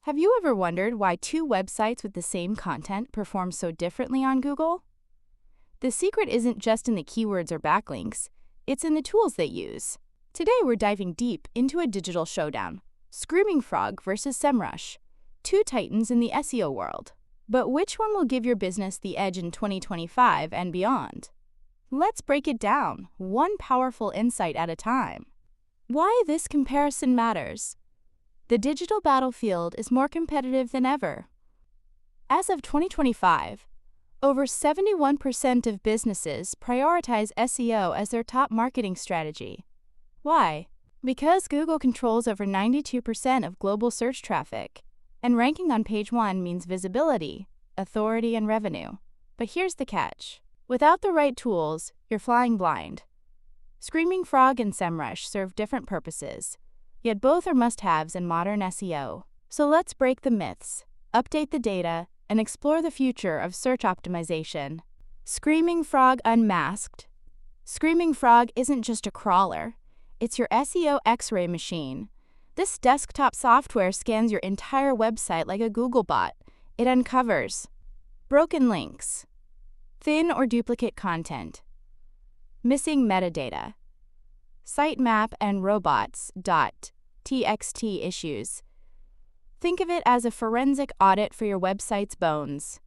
Have you ever wondered why two websites with the same content perform so differently on Google? The secret isn't just in the keywords or backlinks, it's in the tools they use. Today we're diving deep into a digital showdown, Screaming Frog versus Semrush, two titans in the SEO world. But which one will give your business the edge in 2025 and beyond? Let's break it down, one powerful insight at a time. Why this comparison matters. The digital battlefield is more competitive than ever. As of 2025, over 71% of businesses prioritize SEO as their top marketing strategy. Why? Because Google controls over 92% of global search traffic, and ranking on page 1 means visibility, authority, and revenue. But here's the catch. Without the right tools, you're flying blind. Screaming Frog and Semrush serve different purposes, yet both are must-haves in modern SEO. So let's break the myths, update the data, and explore the future of search optimization. Screaming Frog Unmasked. Screaming Frog isn't just a crawler, it's your SEO X-ray machine. This desktop software scans your entire website like a Google bot. It uncovers broken links, thin or duplicate content, missing metadata, sitemap and robots.txt issues. Think of it as a forensic audit for your website's bones.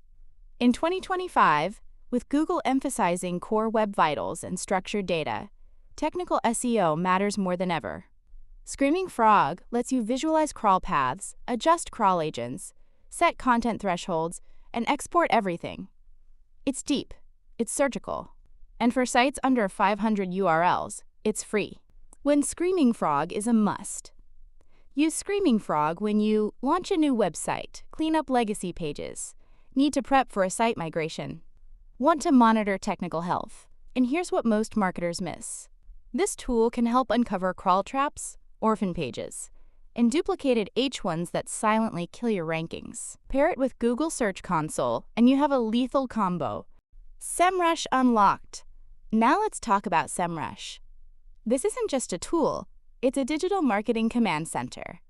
In 2025, with Google emphasizing core web vitals and structured data, technical SEO matters more than ever. Screaming Frog lets you visualize crawl paths, adjust crawl agents, set content thresholds, and export everything. It's deep, it's surgical, and for sites under 500 URLs, it's free. When Screaming Frog is a must. Use Screaming Frog when you launch a new website, clean up legacy pages, need to prep for a site migration, want to monitor technical health. And here's what most marketers miss. This tool can help uncover crawl traps, orphan pages, and duplicated H1s that silently kill your rankings. Pair it with Google Search Console, and you have a lethal combo. Semrush Unlocked. Now let's talk about Semrush. This isn't just a tool, it's a digital marketing command center.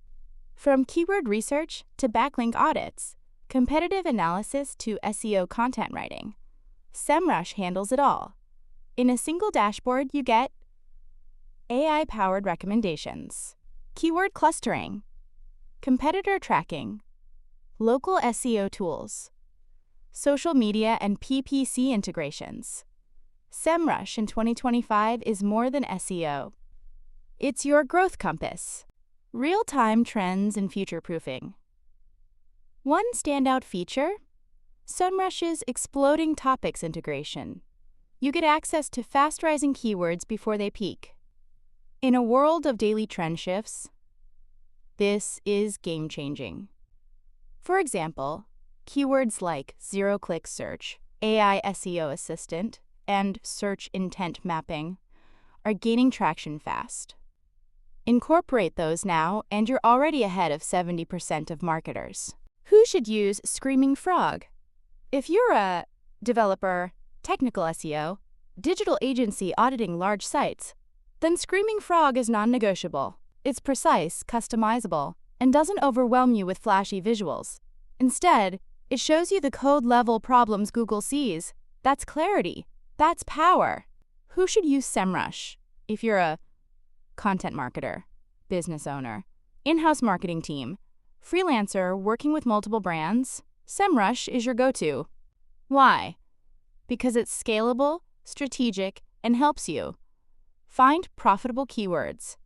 From keyword research to backlink audits, competitive analysis to SEO content writing, Semrush handles it all. In a single dashboard, you get AI-powered recommendations, keyword clustering, competitor tracking, local SEO tools, social media and PPC integrations. Semrush in 2025 is more than SEO. It's your growth compass, real-time trends and future-proofing. One standout feature? Semrush's exploding topics integration. You get access to fast-rising keywords before they peak. In a world of daily trend shifts, this is game-changing. For example, keywords like zero-click search, AI SEO assistant, and search intent mapping are gaining traction fast. Incorporate those now, and you're already ahead of 70% of marketers. Who should use Screaming Frog? If you're a developer, technical SEO, digital agency auditing large sites, then Screaming Frog is non-negotiable. It's precise, customizable, and doesn't overwhelm you with flashy visuals. Instead, it shows you the code-level problems Google sees. That's clarity. That's power. Who should use Semrush? If you're a content marketer, business owner, in-house marketing team, freelancer working with multiple brands, Semrush is your go-to. Why? Because it's scalable, strategic, and helps you find profitable keywords,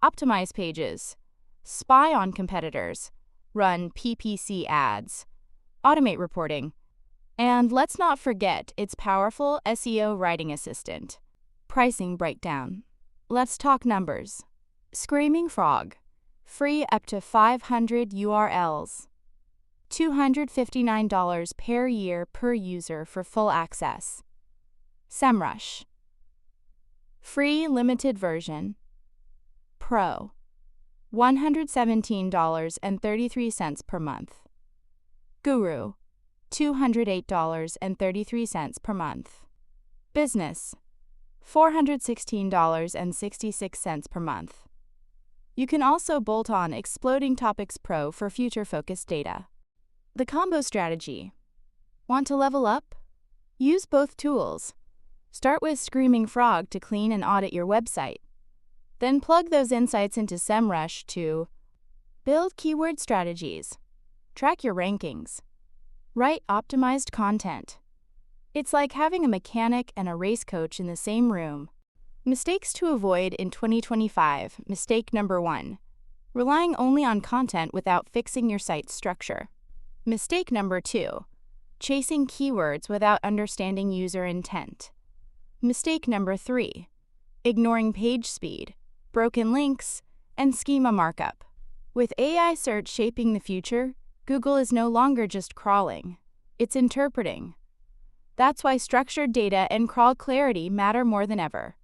optimize pages, spy on competitors, run PPC ads, automate reporting, and let's not forget its powerful SEO writing assistant. Pricing breakdown. Let's talk numbers. Screaming Frog. Free up to 500 URLs. $259 per year per user for full access. Semrush. Free limited version. Pro. $117.33 per month. Guru. $208.33 per month. Business. $416.66 per month. You can also bolt on Exploding Topics Pro for future-focused data. The combo strategy. Want to level up? Use both tools. Start with Screaming Frog to clean and audit your website. Then plug those insights into Semrush to build keyword strategies, track your rankings, write optimized content. It's like having a mechanic and a race coach in the same room. Mistakes to avoid in 2025. Mistake number 1. Relying only on content without fixing your site's structure. Mistake number 2. Chasing keywords without understanding user intent. Mistake number 3. Ignoring page speed, broken links, and schema markup. With AI search shaping the future, Google is no longer just crawling, it's interpreting. That's why structured data and crawl clarity matter more than ever.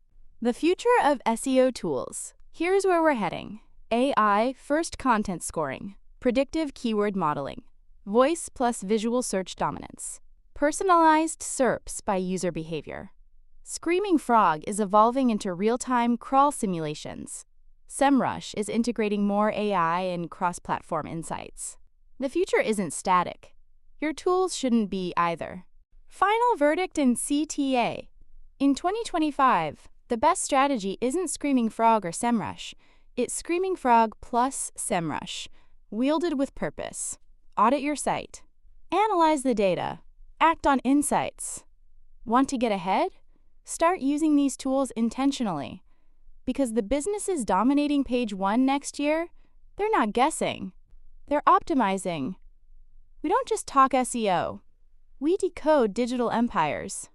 The future of SEO tools. Here's where we're heading. AI first content scoring, predictive keyword modeling, voice plus visual search dominance, personalized SERPs by user behavior. Screaming Frog is evolving into real-time crawl simulations. Semrush is integrating more AI and cross-platform insights. The future isn't static. Your tools shouldn't be either. Final verdict in CTA. In 2025, the best strategy isn't Screaming Frog or Semrush. It's Screaming Frog plus Semrush, wielded with purpose. Audit your site. Analyze the data. Act on insights. Want to get ahead? Start using these tools intentionally. Because the businesses dominating page 1 next year, they're not guessing. They're optimizing. We don't just talk SEO. We decode digital empires.